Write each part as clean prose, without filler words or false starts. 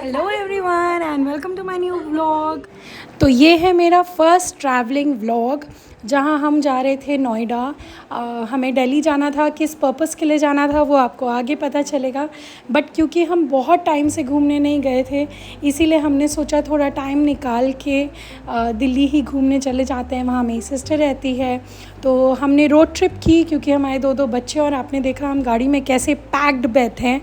Hello everyone and welcome to my new vlog. तो ये है मेरा फर्स्ट ट्रैवलिंग व्लॉग जहाँ हम जा रहे थे नोएडा। हमें दिल्ली जाना था, किस पर्पस के लिए जाना था वो आपको आगे पता चलेगा। बट क्योंकि हम बहुत टाइम से घूमने नहीं गए थे, इसीलिए हमने सोचा थोड़ा टाइम निकाल के दिल्ली ही घूमने चले जाते हैं। वहाँ मेरी सिस्टर रहती है, तो हमने रोड ट्रिप की क्योंकि हमारे दो बच्चे और आपने देखा हम गाड़ी में कैसे पैक्ड बैठे हैं,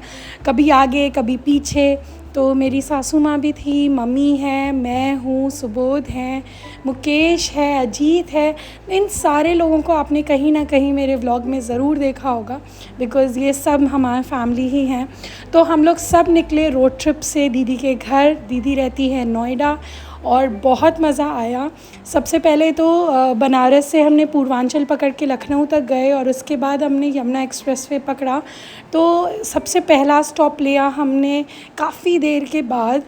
कभी आगे कभी पीछे। तो मेरी सासू माँ भी थी, मम्मी है, मैं हूँ, सुबोध हैं, मुकेश है, अजीत है। इन सारे लोगों को आपने कहीं ना कहीं मेरे व्लॉग में ज़रूर देखा होगा, बिकॉज़ ये सब हमारी फैमिली ही हैं। तो हम लोग सब निकले रोड ट्रिप से दीदी के घर। दीदी रहती है नोएडा और बहुत मज़ा आया। सबसे पहले तो बनारस से हमने पूर्वांचल पकड़ के लखनऊ तक गए और उसके बाद हमने यमुना एक्सप्रेसवे पकड़ा। तो सबसे पहला स्टॉप लिया हमने काफ़ी देर के बाद।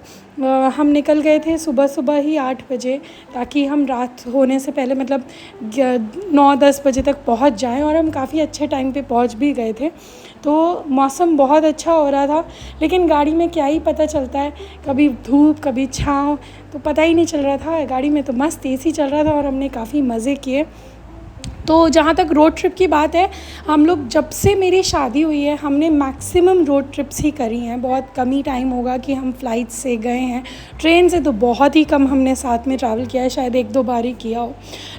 हम निकल गए थे सुबह सुबह ही 8 बजे, ताकि हम रात होने से पहले मतलब 9-10 बजे तक पहुंच जाएं। और हम काफ़ी अच्छे टाइम पे पहुंच भी गए थे। तो मौसम बहुत अच्छा हो रहा था, लेकिन गाड़ी में क्या ही पता चलता है, कभी धूप कभी छाँव, तो पता ही नहीं चल रहा था। गाड़ी में तो मस्त एसी चल रहा था और हमने काफ़ी मज़े किए। तो जहाँ तक रोड ट्रिप की बात है, हम लोग जब से मेरी शादी हुई है हमने मैक्सिमम रोड ट्रिप्स ही करी हैं। बहुत कम ही टाइम होगा कि हम फ़्लाइट से गए हैं, ट्रेन से तो बहुत ही कम हमने साथ में ट्रैवल किया है, शायद 1-2 बार ही किया हो।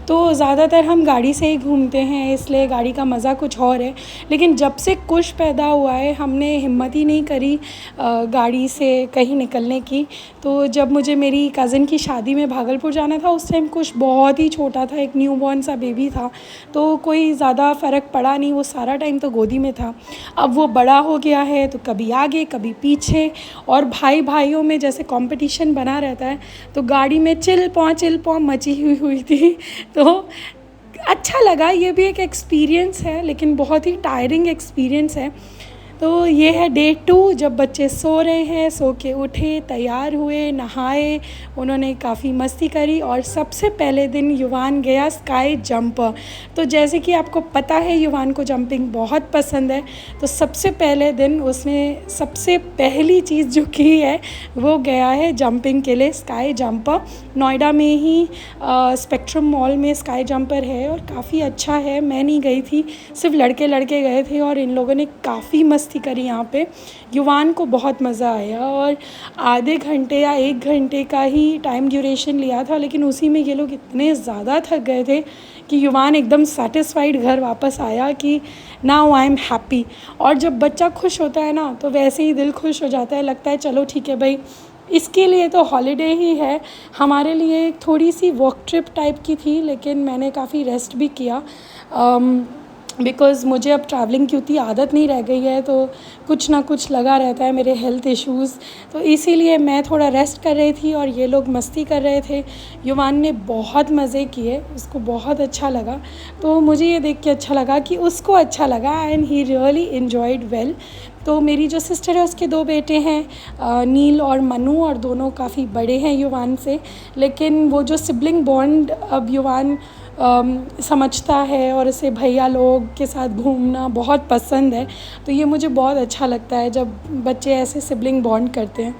तो ज़्यादातर हम गाड़ी से ही घूमते हैं, इसलिए गाड़ी का मज़ा कुछ और है। लेकिन जब से कुश पैदा हुआ है हमने हिम्मत ही नहीं करी गाड़ी से कहीं निकलने की। तो जब मुझे मेरी कज़न की शादी में भागलपुर जाना था, उस टाइम कुश बहुत ही छोटा था, एक न्यूबॉर्न सा बेबी था, तो कोई ज़्यादा फ़र्क पड़ा नहीं, वो सारा टाइम तो गोदी में था। अब वो बड़ा हो गया है तो कभी आगे कभी पीछे, और भाई भाइयों में जैसे कंपटीशन बना रहता है, तो गाड़ी में चिल पॉँ मची हुई थी। तो अच्छा लगा, ये भी एक एक्सपीरियंस है, लेकिन बहुत ही टायरिंग एक्सपीरियंस है। तो ये है डे 2, जब बच्चे सो रहे हैं, सो के उठे, तैयार हुए, नहाए, उन्होंने काफ़ी मस्ती करी। और सबसे पहले दिन युवान गया स्काई जंपर। तो जैसे कि आपको पता है युवान को जंपिंग बहुत पसंद है, तो सबसे पहले दिन उसने सबसे पहली चीज़ जो की है वो गया है जंपिंग के लिए, स्काई जंपर। नोएडा में ही स्पेक्ट्रम मॉल में स्काई जंपर है और काफ़ी अच्छा है। मैं नहीं गई थी, सिर्फ लड़के गए थे और इन लोगों ने काफ़ी मस्ती करी यहाँ पे। युवान को बहुत मज़ा आया और आधे घंटे या 1 घंटे का ही टाइम ड्यूरेशन लिया था, लेकिन उसी में ये लोग इतने ज़्यादा थक गए थे कि युवान एकदम सेटिस्फाइड घर वापस आया कि नाउ आई एम हैप्पी। और जब बच्चा खुश होता है ना, तो वैसे ही दिल खुश हो जाता है, लगता है चलो ठीक है भाई, इसके लिए तो हॉलीडे ही है। हमारे लिए थोड़ी सी वर्क ट्रिप टाइप की थी, लेकिन मैंने काफ़ी रेस्ट भी किया बिकॉज़ मुझे अब ट्रैवलिंग की उतनी आदत नहीं रह गई है, तो कुछ ना कुछ लगा रहता है, मेरे हेल्थ इश्यूज़, तो इसीलिए मैं थोड़ा रेस्ट कर रही थी और ये लोग मस्ती कर रहे थे। युवान ने बहुत मज़े किए, उसको बहुत अच्छा लगा। तो मुझे ये देख के अच्छा लगा कि उसको अच्छा लगा and he really enjoyed well. तो मेरी जो सिस्टर है उसके 2 बेटे हैं, नील और मनु, और दोनों काफ़ी बड़े हैं युवान से, लेकिन वो जो सिबलिंग बॉन्ड अब युवान समझता है और इसे भैया लोग के साथ घूमना बहुत पसंद है। तो ये मुझे बहुत अच्छा लगता है जब बच्चे ऐसे सिबलिंग बॉन्ड करते हैं।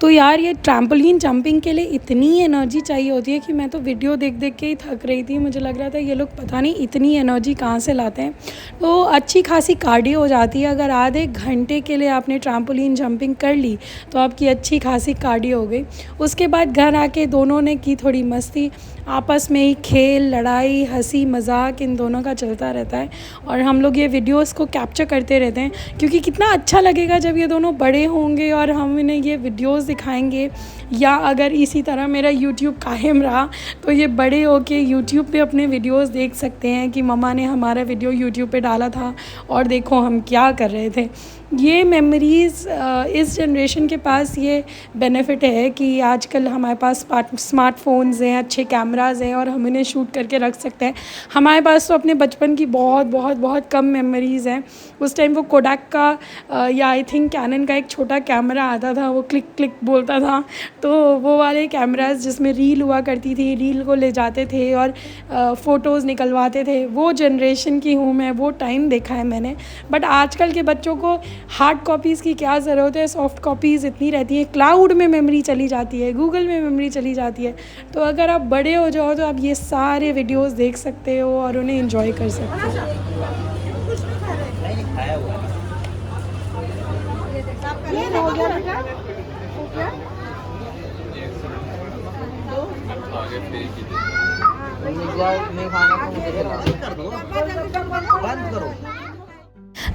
तो यार ये ट्रैम्पोलिन जंपिंग के लिए इतनी एनर्जी चाहिए होती है कि मैं तो वीडियो देख के ही थक रही थी। मुझे लग रहा था ये लोग पता नहीं इतनी एनर्जी कहाँ से लाते हैं। तो अच्छी खासी कार्डियो हो जाती है। अगर आधे घंटे के लिए आपने ट्रैम्पोलिन जंपिंग कर ली तो आपकी अच्छी खासी कार्डियो हो गई। उसके बाद घर आके दोनों ने की थोड़ी मस्ती, आपस में ही खेल, लड़ाई, हंसी मजाक इन दोनों का चलता रहता है। और हम लोग ये वीडियोस को कैप्चर करते रहते हैं, क्योंकि कितना अच्छा लगेगा जब ये दोनों बड़े होंगे और हम इन्हें ये वीडियोस दिखाएंगे, या अगर इसी तरह मेरा यूट्यूब कायम रहा तो ये बड़े होके यूट्यूब पे अपने वीडियोस देख सकते हैं कि मम्मा ने हमारा वीडियो यूट्यूब पे डाला था और देखो हम क्या कर रहे थे। ये मेमोरीज़ इस जनरेशन के पास ये बेनिफिट है कि आजकल हमारे पास स्मार्टफोन्स हैं, अच्छे कैमरे कैमराज़ हैं और हम इन्हें शूट करके रख सकते हैं। हमारे पास तो अपने बचपन की बहुत बहुत बहुत कम मेमोरीज़ हैं। उस टाइम वो कोडैक का या आई थिंक कैनन का एक छोटा कैमरा आता था, वो क्लिक क्लिक बोलता था, तो वो वाले कैमराज़ जिसमें रील हुआ करती थी, रील को ले जाते थे और फ़ोटोज़ निकलवाते थे, वो जनरेशन की हूँ मैं, वो टाइम देखा है मैंने। बट आजकल के बच्चों को हार्ड कॉपीज़ की क्या ज़रूरत है, सॉफ्ट कॉपीज़ इतनी रहती हैं, क्लाउड में मेमोरी चली जाती है, गूगल में मेमोरी चली जाती है। तो अगर आप बड़े हो जाओ तो आप ये सारे वीडियोस देख सकते हो और उन्हें एंजॉय कर सकते हो।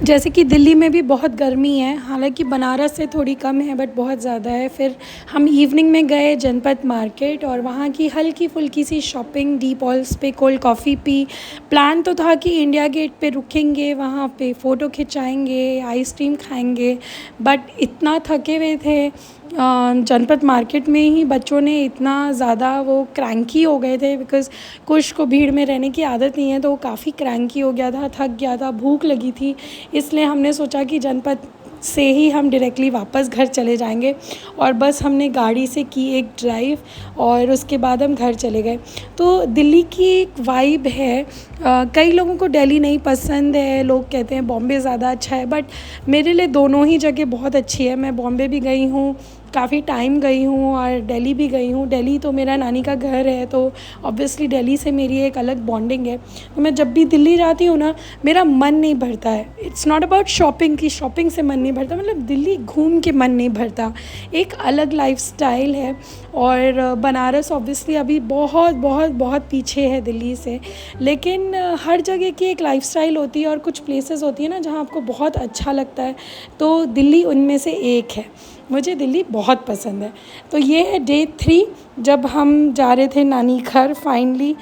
जैसे कि दिल्ली में भी बहुत गर्मी है, हालांकि बनारस से थोड़ी कम है बट बहुत ज़्यादा है। फिर हम इवनिंग में गए जनपथ मार्केट और वहाँ की हल्की फुल्की सी शॉपिंग, डी पॉल्स पे कोल्ड कॉफ़ी पी। प्लान तो था कि इंडिया गेट पे रुकेंगे, वहाँ पे फ़ोटो खिंचाएंगे, आइसक्रीम खाएंगे, बट इतना थके हुए थे जनपथ मार्केट में ही बच्चों ने इतना ज़्यादा वो क्रैंकी हो गए थे, बिकॉज़ कुछ को भीड़ में रहने की आदत नहीं है, तो वो काफ़ी क्रैंकी हो गया था, थक गया था, भूख लगी थी। इसलिए हमने सोचा कि जनपथ से ही हम डायरेक्टली वापस घर चले जाएंगे और बस हमने गाड़ी से की एक ड्राइव और उसके बाद हम घर चले गए। तो दिल्ली की एक वाइब है। कई लोगों को दिल्ली नहीं पसंद है, लोग कहते हैं बॉम्बे ज़्यादा अच्छा है, बट मेरे लिए दोनों ही जगह बहुत अच्छी है। मैं बॉम्बे भी गई हूँ, काफ़ी टाइम गई हूँ, और दिल्ली भी गई हूँ। दिल्ली तो मेरा नानी का घर है, तो ऑब्वियसली दिल्ली से मेरी एक अलग बॉन्डिंग है। तो मैं जब भी दिल्ली जाती हूँ ना, मेरा मन नहीं भरता है। इट्स नॉट अबाउट शॉपिंग की शॉपिंग से मन नहीं भरता, मतलब दिल्ली घूम के मन नहीं भरता। एक अलग लाइफस्टाइल है। और बनारस ऑब्वियसली अभी बहुत बहुत बहुत पीछे है दिल्ली से, लेकिन हर जगह की एक लाइफस्टाइल होती है और कुछ प्लेसेस होती है ना जहाँ आपको बहुत अच्छा लगता है, तो दिल्ली उनमें से एक है। मुझे दिल्ली बहुत पसंद है। तो ये है डे 3, जब हम जा रहे थे नानी घर फाइनली।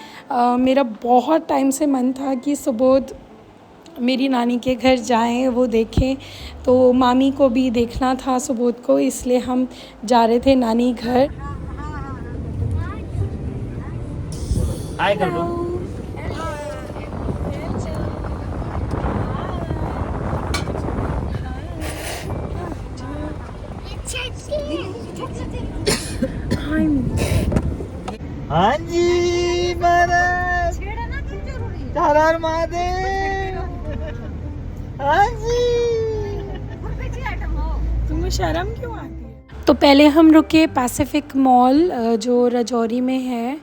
मेरा बहुत टाइम से मन था कि सुबोध मेरी नानी के घर जाएं, वो देखें, तो मामी को भी देखना था सुबोध को, इसलिए हम जा रहे थे नानी घर। हाय कर दो। हाँ जी महाराज, हर हर महादेव। हाँ जी, तुम्हें शर्म क्यों आती है? तो पहले हम रुके पैसिफिक मॉल, जो रजौरी में है,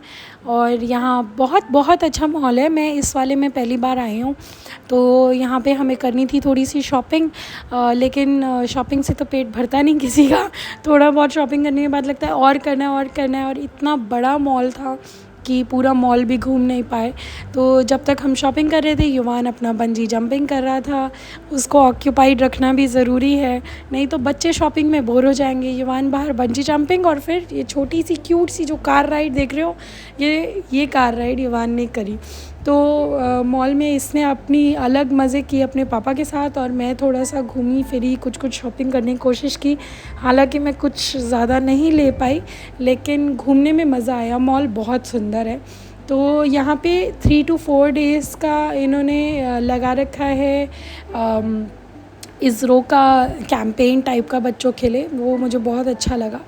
और यहाँ बहुत बहुत अच्छा मॉल है। मैं इस वाले में पहली बार आई हूँ, तो यहाँ पे हमें करनी थी थोड़ी सी शॉपिंग, लेकिन शॉपिंग से तो पेट भरता नहीं किसी का। थोड़ा बहुत शॉपिंग करने के बाद लगता है और करना है और करना है, और इतना बड़ा मॉल था कि पूरा मॉल भी घूम नहीं पाए। तो जब तक हम शॉपिंग कर रहे थे, युवान अपना बंजी जंपिंग कर रहा था। उसको ऑक्यूपाइड रखना भी ज़रूरी है, नहीं तो बच्चे शॉपिंग में बोर हो जाएंगे। युवान बाहर बंजी जंपिंग, और फिर ये छोटी सी क्यूट सी जो कार राइड देख रहे हो, ये कार राइड युवान ने करी। तो मॉल में इसने अपनी अलग मज़े किए अपने पापा के साथ, और मैं थोड़ा सा घूमी फिरी, कुछ शॉपिंग करने की कोशिश की। हालांकि मैं कुछ ज़्यादा नहीं ले पाई, लेकिन घूमने में मज़ा आया। मॉल बहुत सुंदर है। तो यहाँ पे 3 to 4 डेज़ का इन्होंने लगा रखा है इसरो का कैंपेन टाइप का, बच्चों के लिए, वो मुझे बहुत अच्छा लगा।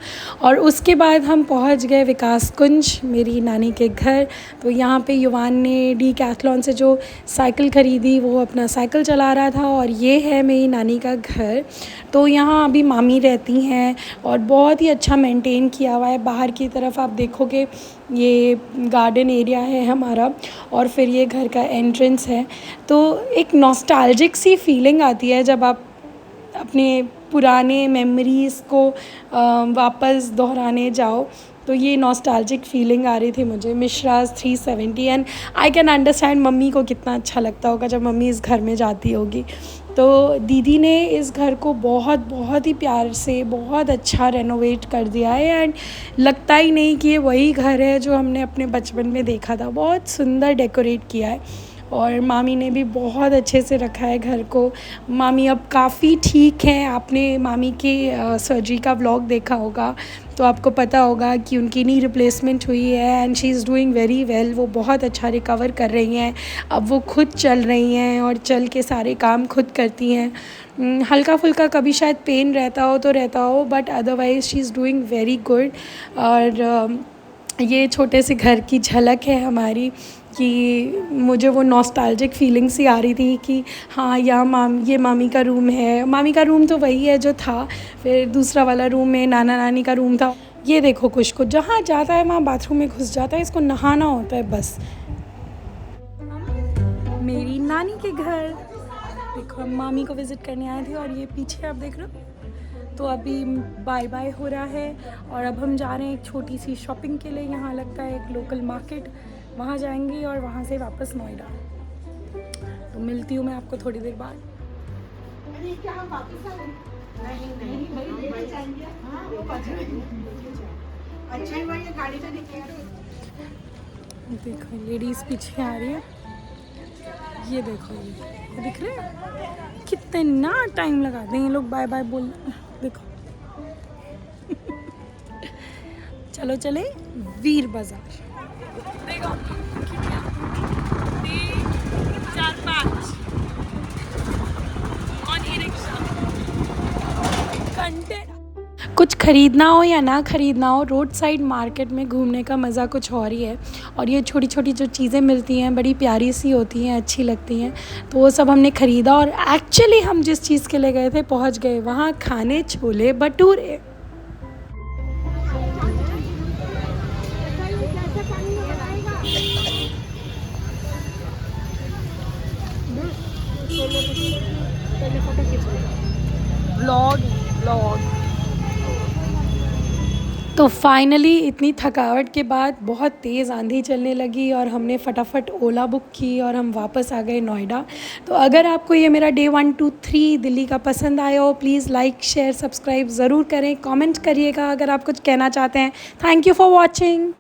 और उसके बाद हम पहुंच गए विकास कुंज, मेरी नानी के घर। तो यहाँ पे युवान ने डीकैथलॉन से जो साइकिल ख़रीदी, वो अपना साइकिल चला रहा था, और ये है मेरी नानी का घर। तो यहाँ अभी मामी रहती हैं, और बहुत ही अच्छा मेंटेन किया हुआ है। बाहर की तरफ आप देखोगे, ये गार्डन एरिया है हमारा, और फिर ये घर का एंट्रेंस है। तो एक नॉस्टैल्जिक सी फीलिंग आती है जब आप अपने पुराने मेमोरीज़ को वापस दोहराने जाओ। तो ये नॉस्टैल्जिक फीलिंग आ रही थी मुझे। मिश्राज 370, and I can understand mummy को कितना अच्छा लगता होगा जब मम्मी इस घर में जाती होगी। तो दीदी ने इस घर को बहुत बहुत ही प्यार से बहुत अच्छा रेनोवेट कर दिया है, एंड लगता ही नहीं कि ये वही घर है जो हमने अपने बचपन में देखा था। बहुत सुंदर डेकोरेट किया है, और मामी ने भी बहुत अच्छे से रखा है घर को। मामी अब काफ़ी ठीक है। आपने मामी की सर्जरी का व्लॉग देखा होगा, तो आपको पता होगा कि उनकी नी रिप्लेसमेंट हुई है and she is doing very well. वो बहुत अच्छा रिकवर कर रही हैं, अब वो खुद चल रही हैं और चल के सारे काम खुद करती हैं। हल्का फुल्का कभी शायद पेन रहता हो, but otherwise she is doing very good. और ये छोटे से घर की झलक है हमारी कि मुझे वो नॉस्टैल्जिक फीलिंग सी आ रही थी कि हाँ ये मामी का रूम है। मामी का रूम तो वही है जो था, फिर दूसरा वाला रूम में नाना नानी का रूम था। ये देखो कुछ जहाँ जाता है वहाँ बाथरूम में घुस जाता है, इसको नहाना होता है बस। मेरी नानी के घर देखो, हम मामी को विज़िट करने आए थे और ये पीछे आप देख रहे हो। तो अभी बाय बाय हो रहा है और अब हम जा रहे हैं एक छोटी सी शॉपिंग के लिए। यहाँ लगता है एक लोकल मार्केट, वहाँ जाएंगे और वहाँ से वापस नोएडा। तो मिलती हूँ मैं आपको थोड़ी देर बाद। देखो लेडीज़ पीछे आ रही है, ये देखो ये दिख रहे हैं कितना टाइम लगाते हैं ये लोग बाय बाय बोल। देखो चलो चले वीर बाजार। देखो 3, 4, 5 और ई-रिक्शा। कंटेंट कुछ ख़रीदना हो या ना ख़रीदना हो, रोड साइड मार्केट में घूमने का मज़ा कुछ और ही है। और ये छोटी छोटी जो चीज़ें मिलती हैं बड़ी प्यारी सी होती हैं, अच्छी लगती हैं। तो वो सब हमने ख़रीदा और एक्चुअली हम जिस चीज़ के लिए गए थे पहुंच गए वहाँ खाने छोले भटूरे। व्लॉग तो फाइनली इतनी थकावट के बाद बहुत तेज़ आंधी चलने लगी और हमने फटाफट ओला बुक की और हम वापस आ गए नोएडा। तो अगर आपको ये मेरा डे 1, 2, 3 दिल्ली का पसंद आया हो, प्लीज़ लाइक शेयर सब्सक्राइब ज़रूर करें, कमेंट करिएगा अगर आप कुछ कहना चाहते हैं। Thank you for watching.